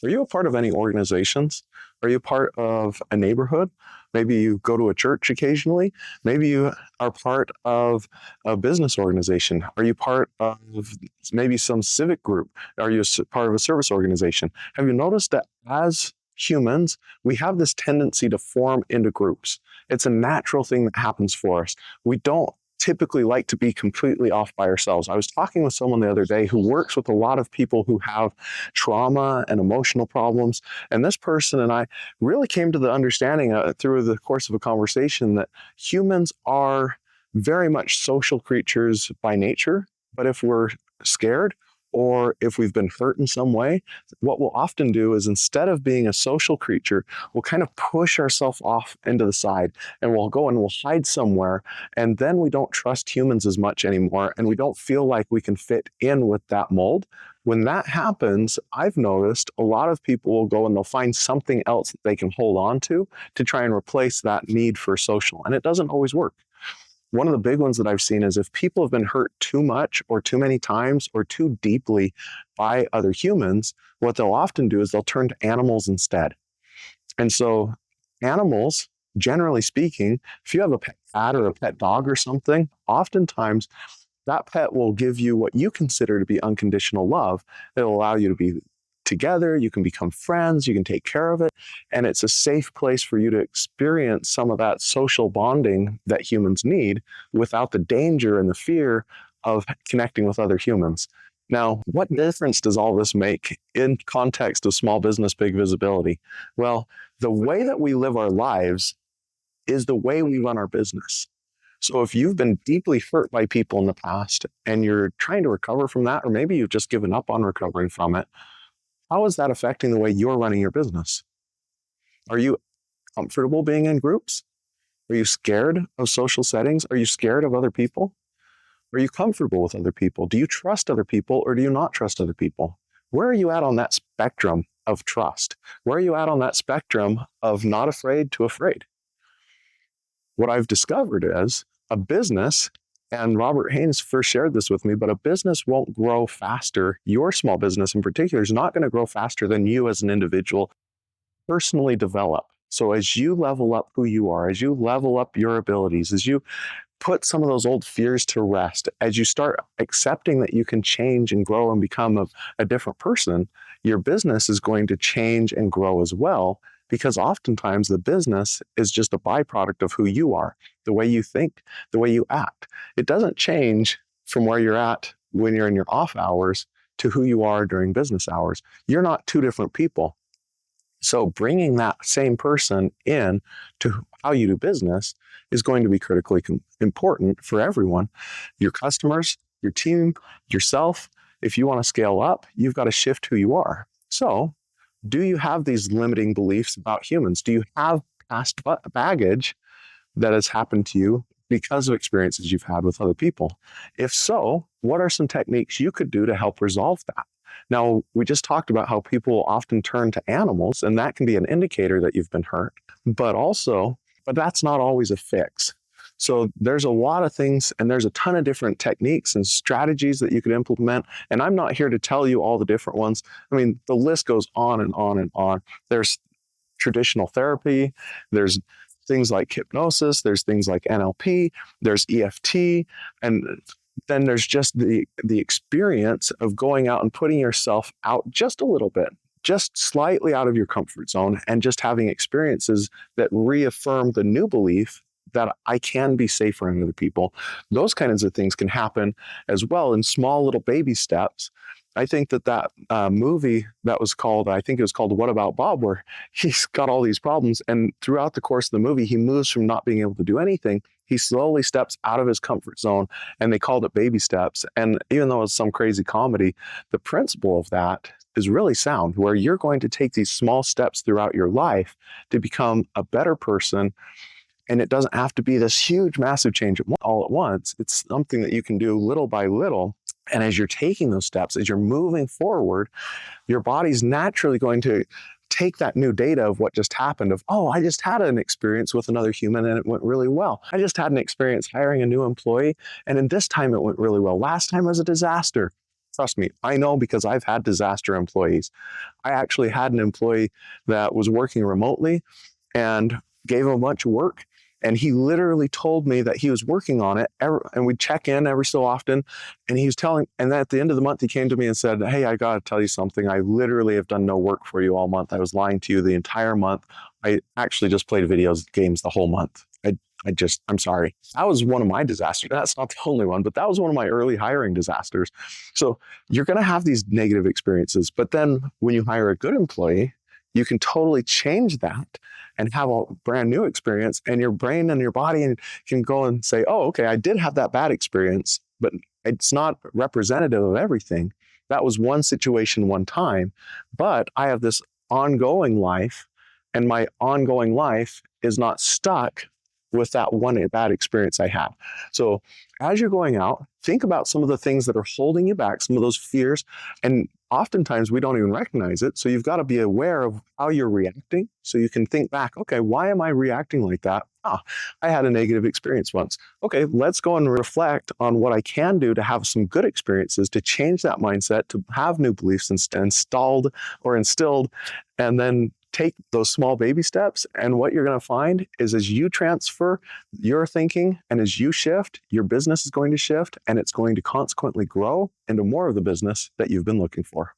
Are you a part of any organizations? Are you part of a neighborhood? Maybe you go to a church occasionally. Maybe you are part of a business organization. Are you part of maybe some civic group? Are you part of a service organization? Have you noticed that as humans, we have this tendency to form into groups? It's a natural thing that happens for us. We don't typically like to be completely off by ourselves. I was talking with someone the other day who works with a lot of people who have trauma and emotional problems. And this person and I really came to the understanding through the course of a conversation that humans are very much social creatures by nature. But if we're scared or if we've been hurt in some way, what we'll often do is instead of being a social creature, we'll kind of push ourselves off into the side and we'll go and we'll hide somewhere. And then we don't trust humans as much anymore. And we don't feel like we can fit in with that mold. When that happens, I've noticed a lot of people will go and they'll find something else that they can hold on to try and replace that need for social. And it doesn't always work. One of the big ones that I've seen is if people have been hurt too much or too many times or too deeply by other humans, what they'll often do is they'll turn to animals instead. And so animals, generally speaking, if you have a pet cat or a pet dog or something, oftentimes that pet will give you what you consider to be unconditional love. It'll allow you to be together, you can become friends, you can take care of it, and it's a safe place for you to experience some of that social bonding that humans need without the danger and the fear of connecting with other humans. Now, what difference does all this make in context of small business, big visibility? Well, the way that we live our lives is the way we run our business. So if you've been deeply hurt by people in the past and you're trying to recover from that, or maybe you've just given up on recovering from it, how is that affecting the way you're running your business? Are you comfortable being in groups? Are you scared of social settings? Are you scared of other people? Are you comfortable with other people? Do you trust other people or do you not trust other people? Where are you at on that spectrum of trust? Where are you at on that spectrum of not afraid to afraid? What I've discovered is a business, and Robert Haynes first shared this with me, but a business won't grow faster. Your small business in particular is not going to grow faster than you as an individual personally develop. So as you level up who you are, as you level up your abilities, as you put some of those old fears to rest, as you start accepting that you can change and grow and become a different person, your business is going to change and grow as well. Because oftentimes the business is just a byproduct of who you are, the way you think, the way you act. It doesn't change from where you're at when you're in your off hours to who you are during business hours. You're not two different people. So bringing that same person in to how you do business is going to be critically important for everyone, your customers, your team, yourself. If you want to scale up, you've got to shift who you are. So do you have these limiting beliefs about humans? Do you have past baggage that has happened to you because of experiences you've had with other people? If so, what are some techniques you could do to help resolve that? Now, we just talked about how people often turn to animals, and that can be an indicator that you've been hurt, but that's not always a fix. So there's a lot of things, and there's a ton of different techniques and strategies that you could implement. And I'm not here to tell you all the different ones. I mean, the list goes on and on and on. There's traditional therapy. There's things like hypnosis. There's things like NLP. There's EFT. And then there's just the experience of going out and putting yourself out just a little bit, just slightly out of your comfort zone, and just having experiences that reaffirm the new belief that I can be safer than other people. Those kinds of things can happen as well in small little baby steps. I think that movie that was called, I think it was called What About Bob, where he's got all these problems. And throughout the course of the movie, he moves from not being able to do anything. He slowly steps out of his comfort zone, and they called it baby steps. And even though it's some crazy comedy, the principle of that is really sound, where you're going to take these small steps throughout your life to become a better person. And it doesn't have to be this huge, massive change all at once. It's something that you can do little by little. And as you're taking those steps, as you're moving forward, your body's naturally going to take that new data of what just happened of, oh, I just had an experience with another human and it went really well. I just had an experience hiring a new employee, and in this time it went really well. Last time was a disaster. Trust me, I know because I've had disaster employees. I actually had an employee that was working remotely and gave him a bunch of work. And he literally told me that he was working on it. And we'd check in every so often. And he was telling, and then at the end of the month, he came to me and said, "Hey, I got to tell you something. I literally have done no work for you all month. I was lying to you the entire month. I actually just played games the whole month. I'm sorry." That was one of my disasters. That's not the only one, but that was one of my early hiring disasters. So you're going to have these negative experiences. But then when you hire a good employee, you can totally change that and have a brand new experience, and your brain and your body can go and say, "Oh, okay, I did have that bad experience, but it's not representative of everything. That was one situation, one time, but I have this ongoing life, and my ongoing life is not stuck with that one bad experience I had." So as you're going out, think about some of the things that are holding you back, some of those fears. And oftentimes we don't even recognize it. So you've got to be aware of how you're reacting. So you can think back, okay, why am I reacting like that? I had a negative experience once. Okay, let's go and reflect on what I can do to have some good experiences, to change that mindset, to have new beliefs installed or instilled, and then take those small baby steps. And what you're going to find is as you transfer your thinking and as you shift, your business is going to shift, and it's going to consequently grow into more of the business that you've been looking for.